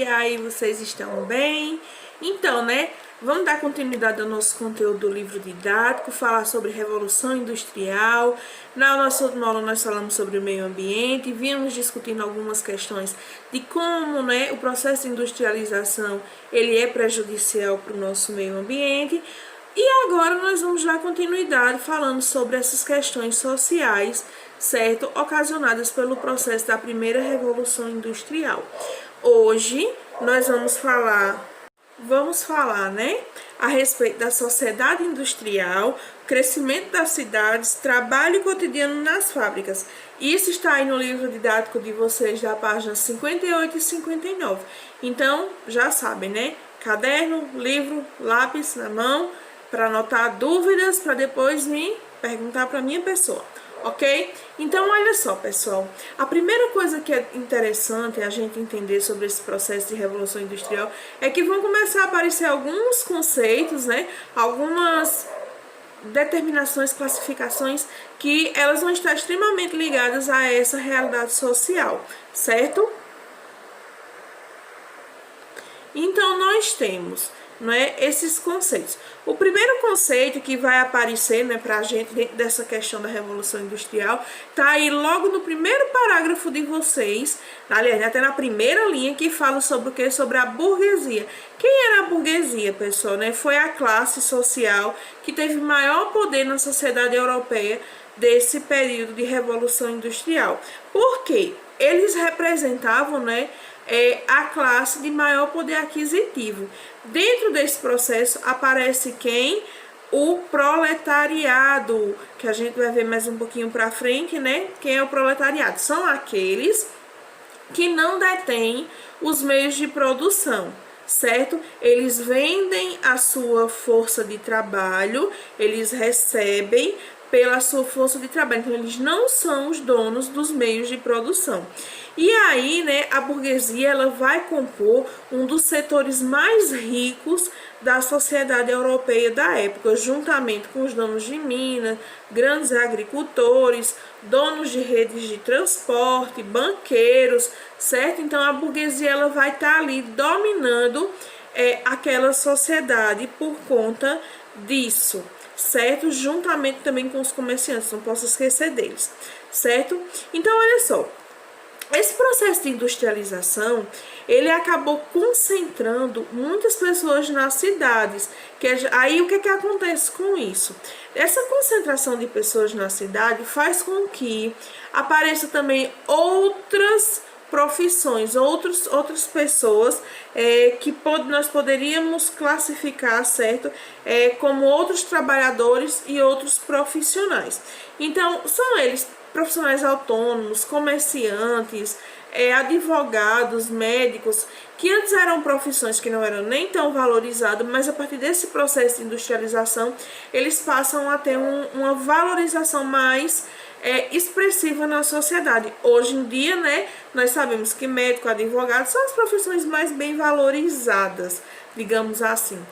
E aí, vocês estão bem? Então, vamos dar continuidade ao nosso conteúdo do livro didático, falar sobre Revolução Industrial. Na nossa última aula nós falamos sobre o meio ambiente, vimos discutindo algumas questões de como, o processo de industrialização ele é prejudicial para o nosso meio ambiente. E agora nós vamos dar continuidade falando sobre essas questões sociais, certo? Ocasionadas pelo processo da primeira Revolução Industrial. Hoje nós vamos falar, a respeito da sociedade industrial, crescimento das cidades, trabalho cotidiano nas fábricas. Isso está aí no livro didático de vocês, da página 58 e 59. Então, já sabem, Caderno, livro, lápis na mão, para anotar dúvidas, para depois me perguntar para minha pessoa, ok? Então, olha só, pessoal, a primeira coisa que é interessante a gente entender sobre esse processo de revolução industrial é que vão começar a aparecer alguns conceitos, algumas determinações, classificações que elas vão estar extremamente ligadas a essa realidade social, certo? Então, nós temos esses conceitos. O primeiro conceito que vai aparecer para a gente dentro dessa questão da Revolução Industrial tá aí logo no primeiro parágrafo de vocês, aliás, até na primeira linha, que fala sobre o que? Sobre a burguesia. Quem era a burguesia, pessoal? Foi a classe social que teve maior poder na sociedade europeia desse período de Revolução Industrial. Por quê? Eles representavam, a classe de maior poder aquisitivo. Dentro desse processo aparece quem? O proletariado, que a gente vai ver mais um pouquinho para frente, Quem é o proletariado? São aqueles que não detêm os meios de produção, certo? Eles vendem a sua força de trabalho, eles recebem pela sua força de trabalho, então eles não são os donos dos meios de produção. E aí, a burguesia ela vai compor um dos setores mais ricos da sociedade europeia da época, juntamente com os donos de minas, grandes agricultores, donos de redes de transporte, banqueiros, certo? Então a burguesia ela vai estar ali dominando aquela sociedade por conta disso, certo? Juntamente também com os comerciantes, não posso esquecer deles, certo? Então, olha só, esse processo de industrialização, ele acabou concentrando muitas pessoas nas cidades. Aí, o que acontece com isso? Essa concentração de pessoas na cidade faz com que apareçam também outras profissões, outras pessoas que nós poderíamos classificar, certo? Como outros trabalhadores e outros profissionais. Então, são eles profissionais autônomos, comerciantes, advogados, médicos, que antes eram profissões que não eram nem tão valorizadas, mas a partir desse processo de industrialização, eles passam a ter uma valorização mais expressiva na sociedade. Hoje em dia, nós sabemos que médico, advogado são as profissões mais bem valorizadas, digamos assim.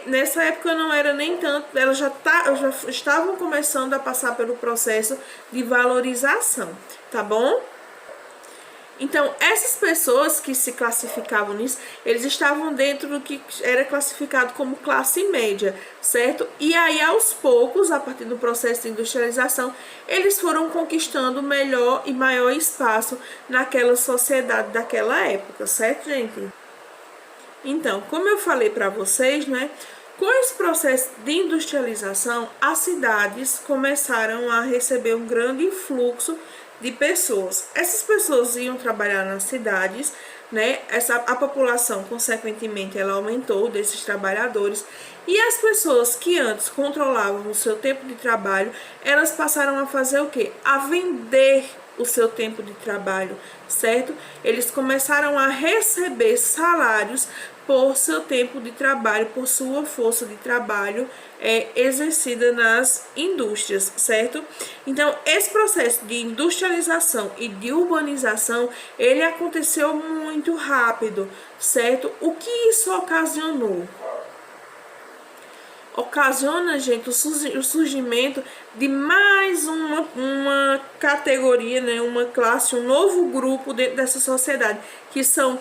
Nessa época não era nem tanto, elas já estavam começando a passar pelo processo de valorização, tá bom? Então, essas pessoas que se classificavam nisso, eles estavam dentro do que era classificado como classe média, certo? E aí, aos poucos, a partir do processo de industrialização, eles foram conquistando melhor e maior espaço naquela sociedade daquela época, certo, gente? Então, como eu falei para vocês, com esse processo de industrialização, as cidades começaram a receber um grande influxo de pessoas. Essas pessoas iam trabalhar nas cidades, a população, consequentemente, ela aumentou desses trabalhadores. E as pessoas que antes controlavam o seu tempo de trabalho, elas passaram a fazer o quê? A vender o seu tempo de trabalho, certo? Eles começaram a receber salários por seu tempo de trabalho, por sua força de trabalho exercida nas indústrias, certo? Então, esse processo de industrialização e de urbanização, ele aconteceu muito rápido, certo? O que isso ocasionou? ocasiona, gente, o surgimento de mais uma categoria, né, uma classe, um novo grupo dentro dessa sociedade, que são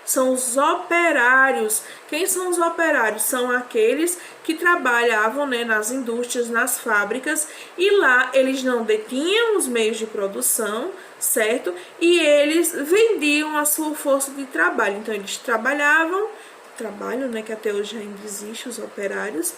são os operários. Quem são os operários? São aqueles que trabalhavam, né, nas indústrias, nas fábricas, e lá eles não detinham os meios de produção, certo? E eles vendiam a sua força de trabalho. Então eles trabalham, né, que até hoje ainda existe, os operários,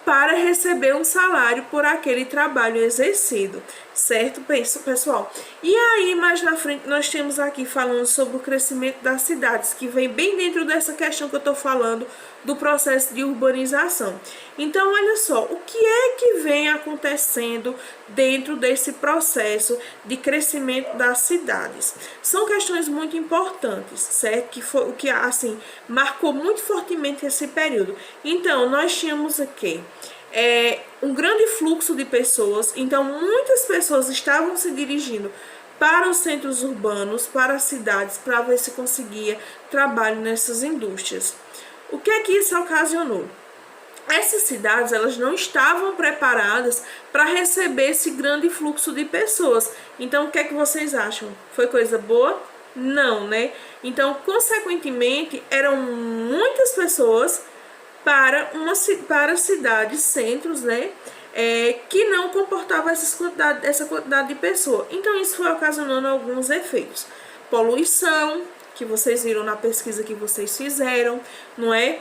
para receber um salário por aquele trabalho exercido, certo, pessoal? E aí, mais na frente, nós temos aqui falando sobre o crescimento das cidades, que vem bem dentro dessa questão que eu tô falando, do processo de urbanização. Então, olha só, o que é que vem acontecendo dentro desse processo de crescimento das cidades? São questões muito importantes, certo? Que foi o que, assim, marcou muito fortemente esse período. Então, nós tínhamos aqui um grande fluxo de pessoas. Então, muitas pessoas estavam se dirigindo para os centros urbanos, para as cidades, para ver se conseguia trabalho nessas indústrias. O que é que isso ocasionou? Essas cidades, elas não estavam preparadas para receber esse grande fluxo de pessoas. Então, o que é que vocês acham? Foi coisa boa? Não, né? Então, consequentemente, eram muitas pessoas para cidades, centros, né? Que não comportavam essa quantidade de pessoas. Então, isso foi ocasionando alguns efeitos. Poluição, que vocês viram na pesquisa que vocês fizeram, não é?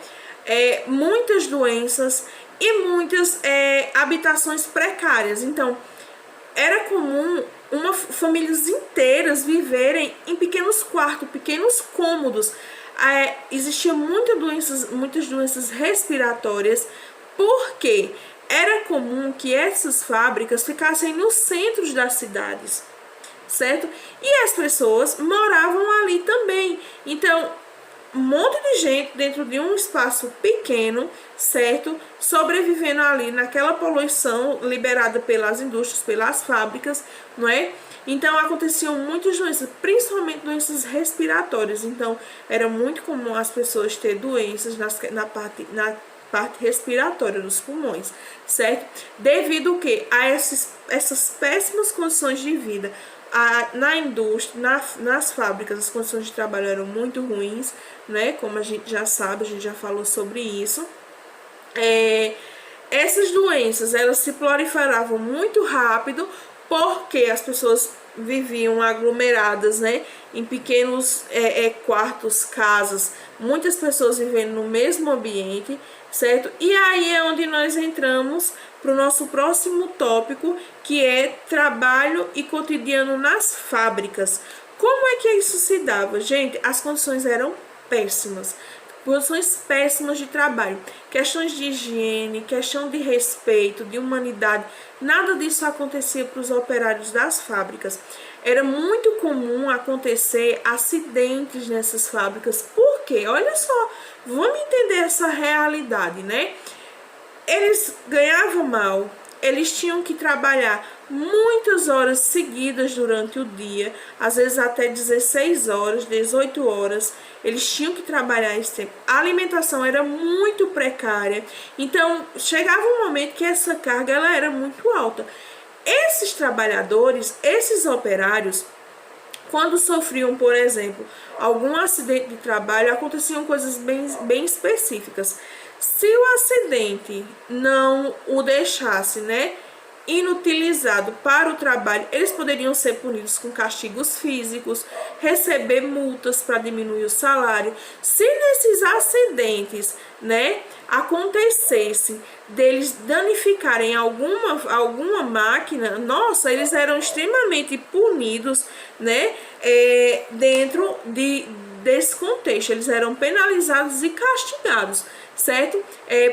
Muitas doenças e muitas habitações precárias. Então, era comum famílias inteiras viverem em pequenos quartos, pequenos cômodos. Existiam muitas doenças respiratórias, porque era comum que essas fábricas ficassem nos centros das cidades, certo? E as pessoas moravam ali também. Então, um monte de gente dentro de um espaço pequeno, certo? Sobrevivendo ali naquela poluição liberada pelas indústrias, pelas fábricas, não é? Então, aconteciam muitas doenças, principalmente doenças respiratórias. Então, era muito comum as pessoas ter doenças na parte respiratória dos pulmões, certo? Devido o quê? A essas péssimas condições de vida. Na indústria, nas fábricas, as condições de trabalho eram muito ruins, né? Como a gente já sabe, a gente já falou sobre isso. Essas doenças, elas se proliferavam muito rápido, porque as pessoas viviam aglomeradas, né, em pequenos quartos, casas, muitas pessoas vivendo no mesmo ambiente, certo? E aí é onde nós entramos para o nosso próximo tópico, que é trabalho e cotidiano nas fábricas. Como é que isso se dava? Gente, as condições eram péssimas. Condições péssimas de trabalho, questões de higiene, questão de respeito, de humanidade, nada disso acontecia para os operários das fábricas. Era muito comum acontecer acidentes nessas fábricas. Por quê? Olha só, vamos entender essa realidade, né? Eles ganhavam mal, eles tinham que trabalhar muitas horas seguidas durante o dia, às vezes até 16 horas, 18 horas, eles tinham que trabalhar esse tempo. A alimentação era muito precária, então chegava um momento que essa carga ela era muito alta. Esses trabalhadores, esses operários, quando sofriam, por exemplo, algum acidente de trabalho, aconteciam coisas bem específicas. Se o acidente não o deixasse, né, inutilizado para o trabalho, eles poderiam ser punidos com castigos físicos, receber multas para diminuir o salário. Se nesses acidentes, né, acontecesse deles danificarem alguma máquina, nossa, eles eram extremamente punidos, né, dentro desse contexto. Eles eram penalizados e castigados, certo?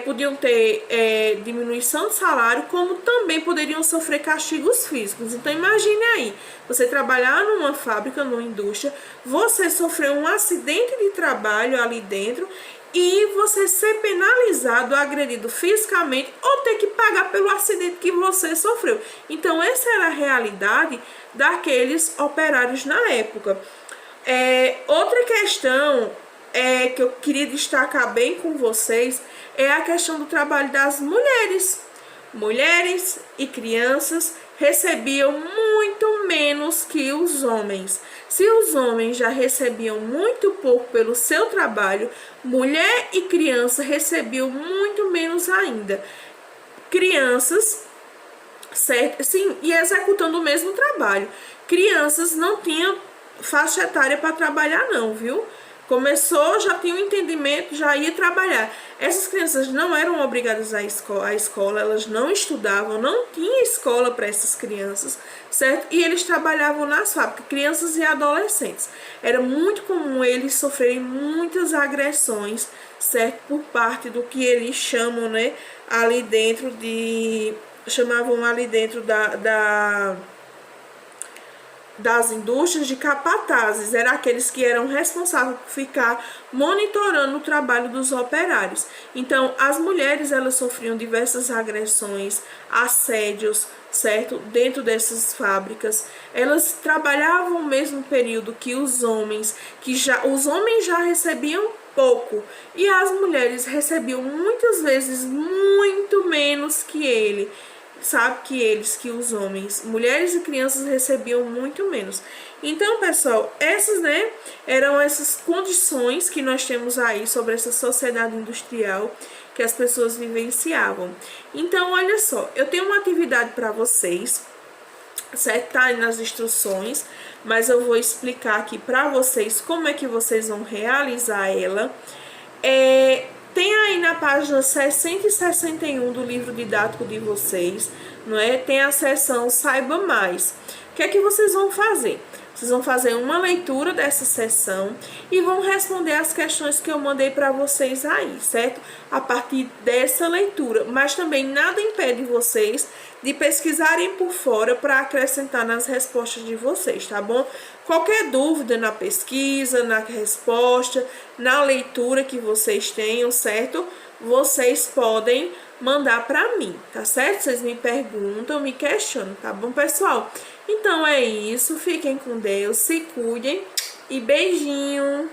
Podiam ter diminuição de salário, como também poderiam sofrer castigos físicos. Então imagine aí, você trabalhar numa fábrica, numa indústria, você sofreu um acidente de trabalho ali dentro e você ser penalizado, agredido fisicamente ou ter que pagar pelo acidente que você sofreu. Então essa era a realidade daqueles operários na época. Outra questão que eu queria destacar bem com vocês é a questão do trabalho das mulheres. Mulheres e crianças recebiam muito menos que os homens. Se os homens já recebiam muito pouco pelo seu trabalho, mulher e criança recebiam muito menos ainda. Crianças, certo? Sim, e executando o mesmo trabalho. Crianças não tinham faixa etária para trabalhar não, viu? Começou, já tinha um entendimento, já ia trabalhar. Essas crianças não eram obrigadas à escola, elas não estudavam, não tinha escola para essas crianças, certo? E eles trabalhavam nas fábricas, crianças e adolescentes. Era muito comum eles sofrerem muitas agressões, certo? Por parte do que eles chamam, né? Ali dentro de... chamavam ali dentro das indústrias de capatazes, eram aqueles que eram responsáveis por ficar monitorando o trabalho dos operários. Então, as mulheres, elas sofriam diversas agressões, assédios, certo? Dentro dessas fábricas. Elas trabalhavam o mesmo período que os homens, os homens já recebiam pouco, e as mulheres recebiam muitas vezes muito menos que ele. Sabe que os homens, mulheres e crianças recebiam muito menos. Então, pessoal, essas, né, eram essas condições que nós temos aí sobre essa sociedade industrial que as pessoas vivenciavam. Então, olha só, eu tenho uma atividade para vocês, certo? Tá aí nas instruções, mas eu vou explicar aqui para vocês como é que vocês vão realizar ela. Tem aí na página 60 e 61 do livro didático de vocês, não é? Tem a seção Saiba Mais. O que é que vocês vão fazer? Vocês vão fazer uma leitura dessa seção e vão responder as questões que eu mandei para vocês aí, certo? A partir dessa leitura. Mas também nada impede vocês de pesquisarem por fora para acrescentar nas respostas de vocês, tá bom? Qualquer dúvida na pesquisa, na resposta, na leitura que vocês tenham, certo? Vocês podem mandar para mim, tá certo? Vocês me perguntam, me questionam, tá bom, pessoal? Então é isso, fiquem com Deus, se cuidem e beijinho!